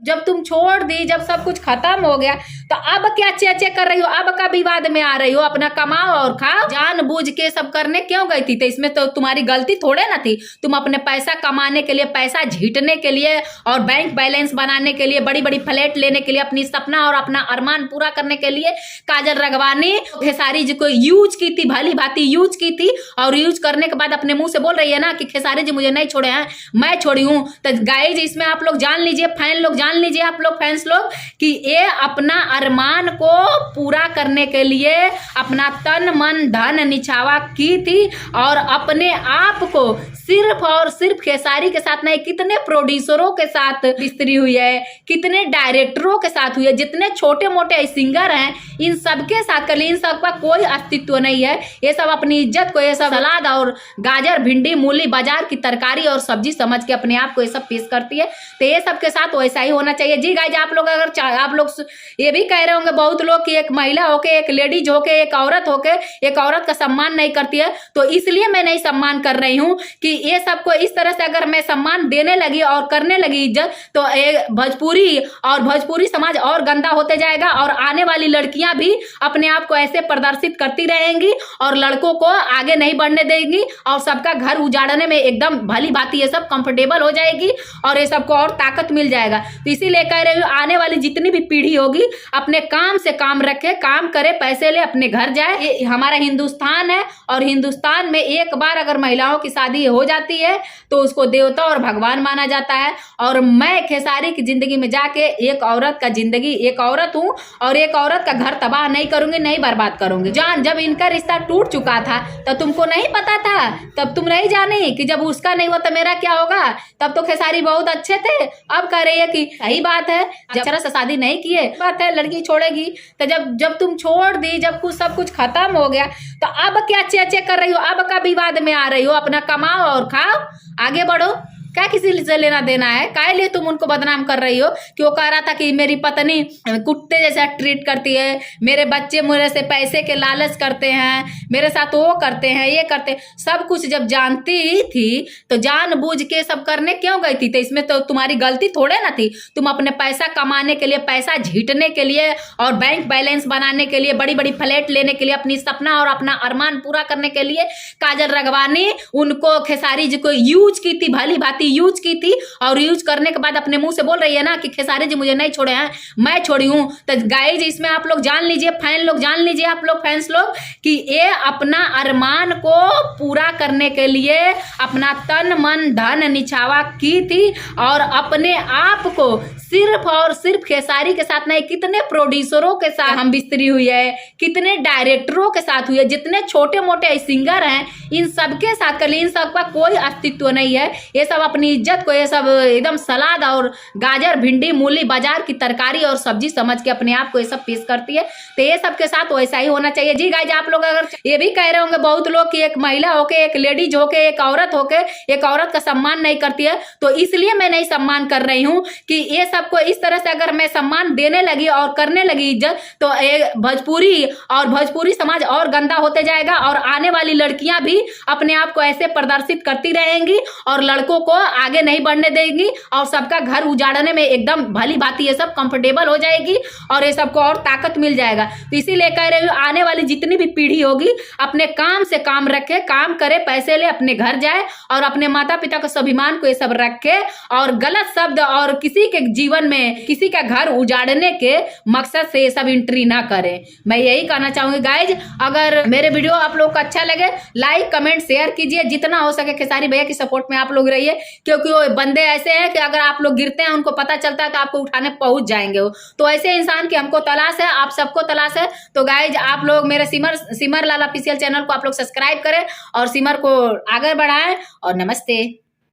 जब तुम छोड़ दी, जब सब कुछ खत्म हो गया, तो अब क्या चेचे कर रही हो? अब का विवाद में आ रही हो? अपना कमाओ और खाओ। जानबूझ के सब करने क्यों गई थी? तो इसमें तो तुम्हारी गलती थोड़े ना थी। तुम अपने पैसा कमाने के लिए, पैसा झीटने के लिए और बैंक बैलेंस बनाने के लिए, बड़ी बड़ी फ्लैट लेने के लिए, अपनी सपना और अपना अरमान पूरा करने के लिए काजल राघवानी खेसारी जी को यूज की थी, भली भांति यूज की थी। और यूज करने के बाद अपने मुंह से बोल रही है ना कि खेसारी जी मुझे नहीं छोड़े हैं, मैं छोड़ी हूं। तो गाइज इसमें आप लोग जान लीजिए, फैन लोग जान लीजिए, आप लोग फैंस लोग, कि ये अपना अरमान को पूरा करने के लिए अपना तन मन धन निछावा की थी और अपने आप को सिर्फ और सिर्फ खेसारी के साथ नहीं, कितने प्रोड्यूसरों के साथ बिस्तरी हुई है, कितने डायरेक्टरों के साथ हुई है, जितने छोटे मोटे सिंगर हैं इन सबके साथ कर ली। इन सबका कोई अस्तित्व नहीं है। ये सब अपनी इज्जत को, ये सब सलाद और गाजर भिंडी मूली बाजार की तरकारी और सब्जी समझ के अपने आप को ये सब पेश करती है। तो ये सबके साथ वैसा ही होना चाहिए। जी गाइज, आप लोग अगर आप लोग ये भी कह रहे होंगे बहुत लोग कि एक महिला होके, एक लेडीज होके, एक औरत होके एक औरत का सम्मान नहीं करती है, तो इसलिए मैं नहीं सम्मान कर रही हूँ कि ये सबको इस तरह से अगर मैं सम्मान देने लगी और करने लगी इज्जत, तो भोजपुरी और भोजपुरी समाज और गंदा होते जाएगा और आने वाली लड़कियां भी अपने आप को ऐसे प्रदर्शित करती रहेंगी और लड़कों को आगे नहीं बढ़ने देंगी और सबका घर उजाड़ने में एकदम भली भांति ये सब कंफर्टेबल हो जाएगी और ये सबको और ताकत मिल जाएगा। तो इसीलिए कह रही हूँ, आने वाली जितनी भी पीढ़ी होगी अपने काम से काम रखे, काम करे, पैसे ले, अपने घर जाए। ये हमारा हिंदुस्तान है और हिंदुस्तान में एक बार अगर महिलाओं की शादी हो जाती है तो उसको देवता और भगवान माना जाता है। और मैं खेसारी की जिंदगी में जाके एक औरत का जिंदगी, एक औरत हूँ और एक औरत का घर तबाह नहीं करूंगी, नहीं बर्बाद करूंगी। जान, जब इनका रिश्ता टूट चुका था तो तुमको नहीं पता था, तब तुम नहीं जानी कि जब उसका नहीं हुआ तो मेरा क्या होगा। तब तो खेसारी बहुत अच्छे थे। अब कह रही है कि सही बात है, अक्षरा से शादी नहीं किए, बात है लड़की छोड़ेगी। तो जब तुम छोड़ दी, जब कुछ सब कुछ खत्म हो गया, तो अब क्या चेचे कर रही हो? अब का विवाद में आ रही हो? अपना कमाओ और खाओ, आगे बढ़ो। क्या किसी से लेना देना है? काहे लिए तुम उनको बदनाम कर रही हो कि वो कह रहा था कि मेरी पत्नी कुत्ते जैसा ट्रीट करती है, मेरे बच्चे मेरे से पैसे के लालच करते हैं, मेरे साथ वो करते हैं, ये करते। सब कुछ जब जानती ही थी तो जानबूझ के सब करने क्यों गई थी? तो इसमें तो तुम्हारी गलती थोड़े ना थी। तुम अपने पैसा कमाने के लिए, पैसा झीटने के लिए और बैंक बैलेंस बनाने के लिए, बड़ी बड़ी फ्लैट लेने के लिए, अपनी सपना और अपना अरमान पूरा करने के लिए काजल राघवानी उनको, खेसारी जी को यूज की थी, भली भांति यूज की थी। और यूज करने के बाद अपने मुंह से बोल रही है ना कि खेसारी जी मुझे नहीं छोड़े हैं, मैं छोड़ी हूं। तो गाइज इसमें आप लोग जान लीजिए, फैन लोग जान लीजिए, आप लोग फैंस लोग, कि ये अपना अरमान को पूरा करने के लिए अपना तन मन धन निछावा की थी और अपने आप को सिर्फ और सिर्फ खेसारी के साथ नहीं, कितने प्रोड्यूसरों के साथ हम बिस्तरी हुई है, कितने डायरेक्टरों के साथ हुई है, जितने छोटे मोटे सिंगर हैं इन सबके साथ कर ली। इन सबका कोई अस्तित्व नहीं है। ये सब अपनी इज्जत को, ये सब एकदम सलाद और गाजर भिंडी मूली बाजार की तरकारी और सब्जी समझ के अपने आप को ये सब पेश करती है। तो ये सबके साथ वैसा ही होना चाहिए। जी गाइज, आप लोग अगर ये भी कह रहे होंगे बहुत लोग कि एक महिला होके, एक लेडीज होके, एक औरत होके एक औरत का सम्मान नहीं करती है, तो इसलिए मैं नहीं सम्मान कर रही हूँ कि ये सबको इस तरह से अगर मैं सम्मान देने लगी और करने लगी इज्जत, तो भोजपुरी और भोजपुरी समाज और गंदा होते जाएगा और आने वाली लड़कियां भी अपने आप को ऐसे प्रदर्शित करती रहेंगी और लड़कों को आगे नहीं बढ़ने देंगी और सबका घर उजाड़ने में एकदम भली भांति ये सब कंफर्टेबल हो जाएगी और ये सबको और ताकत मिल जाएगा। तो इसीलिए कह रही हूँ, आने वाली जितनी भी पीढ़ी होगी अपने काम से काम रखे, काम करे, पैसे ले, अपने घर जाए और अपने माता पिता का स्वाभिमान को ये सब रखे और गलत शब्द और किसी के जीवन में किसी का घर उजाड़ने के मकसद से ये सब एंट्री ना करें। मैं यही कहना चाहूंगी गाइज। अगर मेरे वीडियो आप लोग को अच्छा लगे, लाइक कमेंट शेयर कीजिए, जितना हो सके खेसारी भैया की सपोर्ट में आप लोग रहिए, क्योंकि वो बंदे ऐसे हैं कि अगर आप लोग गिरते हैं उनको पता चलता है तो आपको उठाने पहुंच जाएंगे वो। तो ऐसे इंसान की हमको तलाश है, आप सबको तलाश है। तो गाइज आप लोग मेरे सिमर लाल ऑफिशियल चैनल को आप लोग सब्सक्राइब करें और सिमर को आगे बढ़ाएं। और नमस्ते।